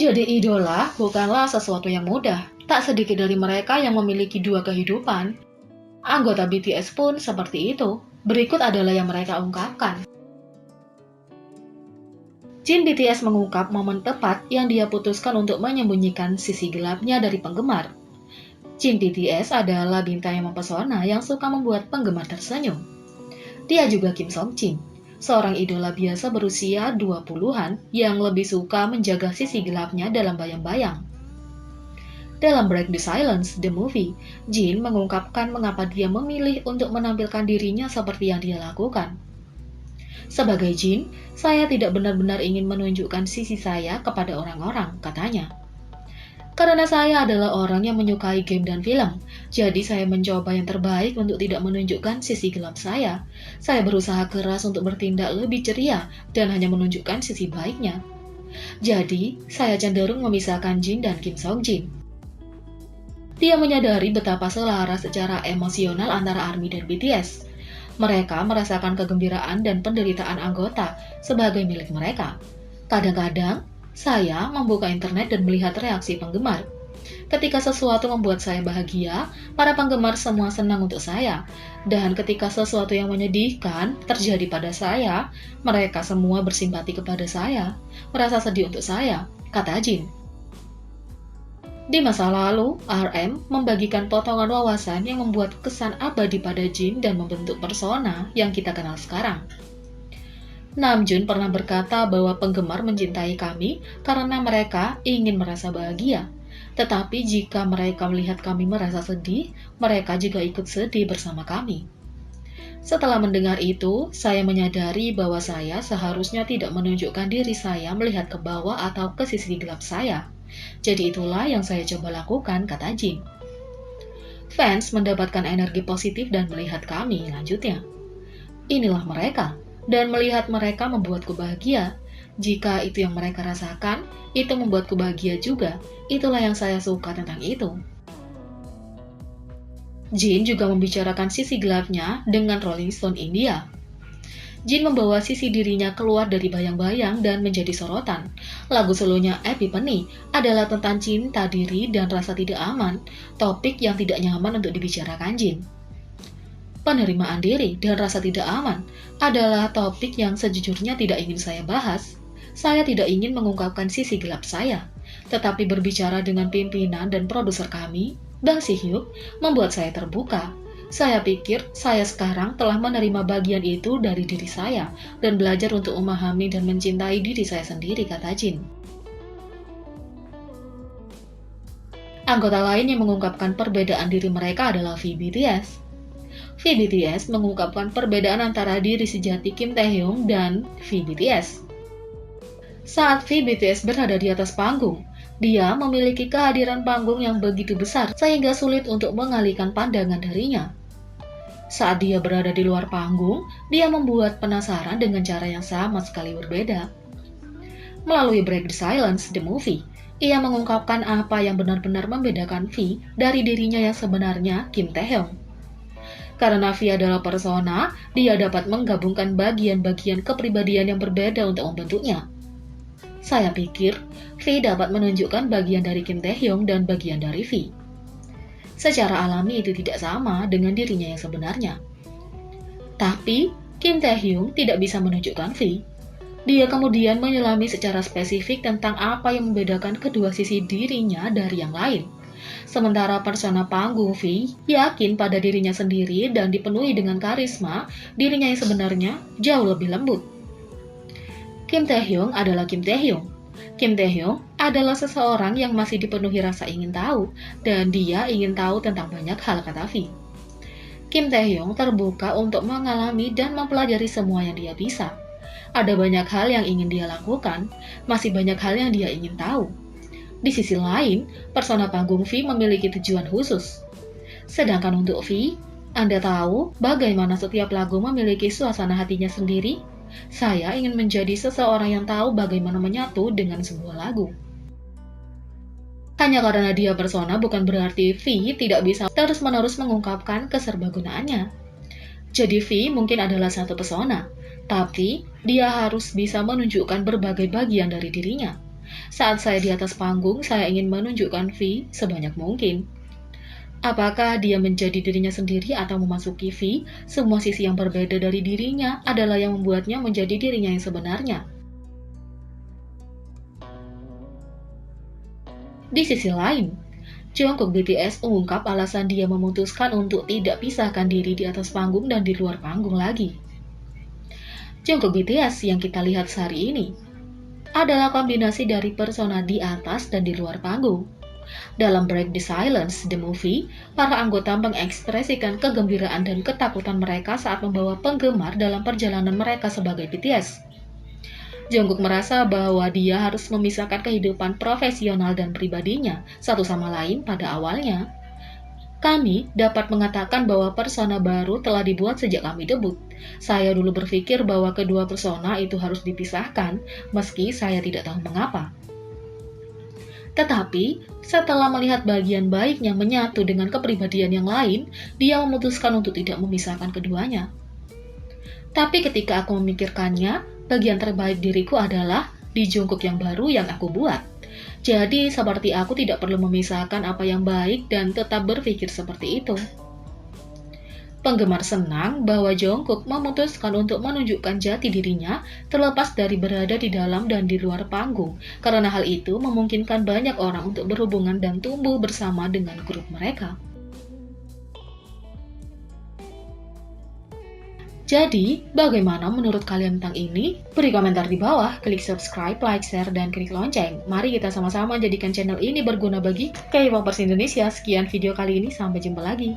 Menjadi idola bukanlah sesuatu yang mudah. Tak sedikit dari mereka yang memiliki dua kehidupan. Anggota BTS pun seperti itu. Berikut adalah yang mereka ungkapkan. Jin BTS mengungkap momen tepat yang dia putuskan untuk menyembunyikan sisi gelapnya dari penggemar. Jin BTS adalah bintang yang mempesona yang suka membuat penggemar tersenyum. Dia juga Kim Song Jin, seorang idola biasa berusia 20-an yang lebih suka menjaga sisi gelapnya dalam bayang-bayang. Dalam Break the Silence, the movie, Jin mengungkapkan mengapa dia memilih untuk menampilkan dirinya seperti yang dia lakukan. Sebagai Jin, saya tidak benar-benar ingin menunjukkan sisi saya kepada orang-orang, katanya. Karena saya adalah orang yang menyukai game dan film, jadi saya mencoba yang terbaik untuk tidak menunjukkan sisi gelap saya. Saya berusaha keras untuk bertindak lebih ceria dan hanya menunjukkan sisi baiknya. Jadi, saya cenderung memisahkan Jin dan Kim Song Jin. Dia menyadari betapa selaras secara emosional antara ARMY dan BTS. Mereka merasakan kegembiraan dan penderitaan anggota sebagai milik mereka. Kadang-kadang, saya membuka internet dan melihat reaksi penggemar. Ketika sesuatu membuat saya bahagia, para penggemar semua senang untuk saya. Dan ketika sesuatu yang menyedihkan terjadi pada saya, mereka semua bersimpati kepada saya, merasa sedih untuk saya, kata Jin. Di masa lalu, RM membagikan potongan wawasan yang membuat kesan abadi pada Jin dan membentuk persona yang kita kenal sekarang. Namjoon pernah berkata bahwa penggemar mencintai kami karena mereka ingin merasa bahagia. Tetapi jika mereka melihat kami merasa sedih, mereka juga ikut sedih bersama kami. Setelah mendengar itu, saya menyadari bahwa saya seharusnya tidak menunjukkan diri saya melihat ke bawah atau ke sisi gelap saya. Jadi itulah yang saya coba lakukan, kata Jin. Fans mendapatkan energi positif dan melihat kami, lanjutnya. Inilah mereka, dan melihat mereka membuatku bahagia. Jika itu yang mereka rasakan, itu membuatku bahagia juga. Itulah yang saya suka tentang itu. Jin juga membicarakan sisi gelapnya dengan Rolling Stone India. Jin membawa sisi dirinya keluar dari bayang-bayang dan menjadi sorotan. Lagu solonya Epiphany adalah tentang cinta diri dan rasa tidak aman, topik yang tidak nyaman untuk dibicarakan Jin. Penerimaan diri dan rasa tidak aman adalah topik yang sejujurnya tidak ingin saya bahas. Saya tidak ingin mengungkapkan sisi gelap saya, tetapi berbicara dengan pimpinan dan produser kami, Bang Si-hyuk, membuat saya terbuka. Saya pikir saya sekarang telah menerima bagian itu dari diri saya dan belajar untuk memahami dan mencintai diri saya sendiri, kata Jin. Anggota lain yang mengungkapkan perbedaan diri mereka adalah V BTS. V BTS mengungkapkan perbedaan antara diri sejati Kim Taehyung dan V BTS. Saat V BTS berada di atas panggung, dia memiliki kehadiran panggung yang begitu besar sehingga sulit untuk mengalihkan pandangan darinya. Saat dia berada di luar panggung, dia membuat penasaran dengan cara yang sama sekali berbeda. Melalui Break the Silence, the movie, ia mengungkapkan apa yang benar-benar membedakan V dari dirinya yang sebenarnya, Kim Taehyung. Karena V adalah persona, dia dapat menggabungkan bagian-bagian kepribadian yang berbeda untuk membentuknya. Saya pikir, V dapat menunjukkan bagian dari Kim Taehyung dan bagian dari V. Secara alami itu tidak sama dengan dirinya yang sebenarnya. Tapi, Kim Taehyung tidak bisa menunjukkan V. Dia kemudian menyelami secara spesifik tentang apa yang membedakan kedua sisi dirinya dari yang lain. Sementara persona panggung V yakin pada dirinya sendiri dan dipenuhi dengan karisma, dirinya yang sebenarnya jauh lebih lembut. Kim Taehyung adalah Kim Taehyung. Kim Taehyung adalah seseorang yang masih dipenuhi rasa ingin tahu, dan dia ingin tahu tentang banyak hal, kata V. Kim Taehyung terbuka untuk mengalami dan mempelajari semua yang dia bisa. Ada banyak hal yang ingin dia lakukan, masih banyak hal yang dia ingin tahu. Di sisi lain, persona panggung V memiliki tujuan khusus. Sedangkan untuk V, Anda tahu bagaimana setiap lagu memiliki suasana hatinya sendiri? Saya ingin menjadi seseorang yang tahu bagaimana menyatu dengan sebuah lagu. Hanya karena dia persona bukan berarti V tidak bisa terus-menerus mengungkapkan keserbagunaannya. Jadi V mungkin adalah satu persona, tapi dia harus bisa menunjukkan berbagai bagian dari dirinya. Saat saya di atas panggung, saya ingin menunjukkan V sebanyak mungkin. Apakah dia menjadi dirinya sendiri atau memasuki V, semua sisi yang berbeda dari dirinya adalah yang membuatnya menjadi dirinya yang sebenarnya. Di sisi lain, Jungkook BTS mengungkap alasan dia memutuskan untuk tidak pisahkan diri di atas panggung dan di luar panggung lagi. Jungkook BTS yang kita lihat sehari ini adalah kombinasi dari persona di atas dan di luar panggung. Dalam Break the Silence, the movie, para anggota mengekspresikan kegembiraan dan ketakutan mereka saat membawa penggemar dalam perjalanan mereka sebagai BTS. Jungkook merasa bahwa dia harus memisahkan kehidupan profesional dan pribadinya satu sama lain pada awalnya. Kami dapat mengatakan bahwa persona baru telah dibuat sejak kami debut. Saya dulu berpikir bahwa kedua persona itu harus dipisahkan, meski saya tidak tahu mengapa. Tetapi, setelah melihat bagian baiknya menyatu dengan kepribadian yang lain, dia memutuskan untuk tidak memisahkan keduanya. Tapi ketika aku memikirkannya, bagian terbaik diriku adalah di Jungkook yang baru yang aku buat. Jadi, seperti aku tidak perlu memisahkan apa yang baik dan tetap berpikir seperti itu. Penggemar senang bahwa Jungkook memutuskan untuk menunjukkan jati dirinya terlepas dari berada di dalam dan di luar panggung, karena hal itu memungkinkan banyak orang untuk berhubungan dan tumbuh bersama dengan grup mereka. Jadi, bagaimana menurut kalian tentang ini? Beri komentar di bawah, klik subscribe, like, share, dan klik lonceng. Mari kita sama-sama jadikan channel ini berguna bagi K-popers Indonesia. Sekian video kali ini, sampai jumpa lagi.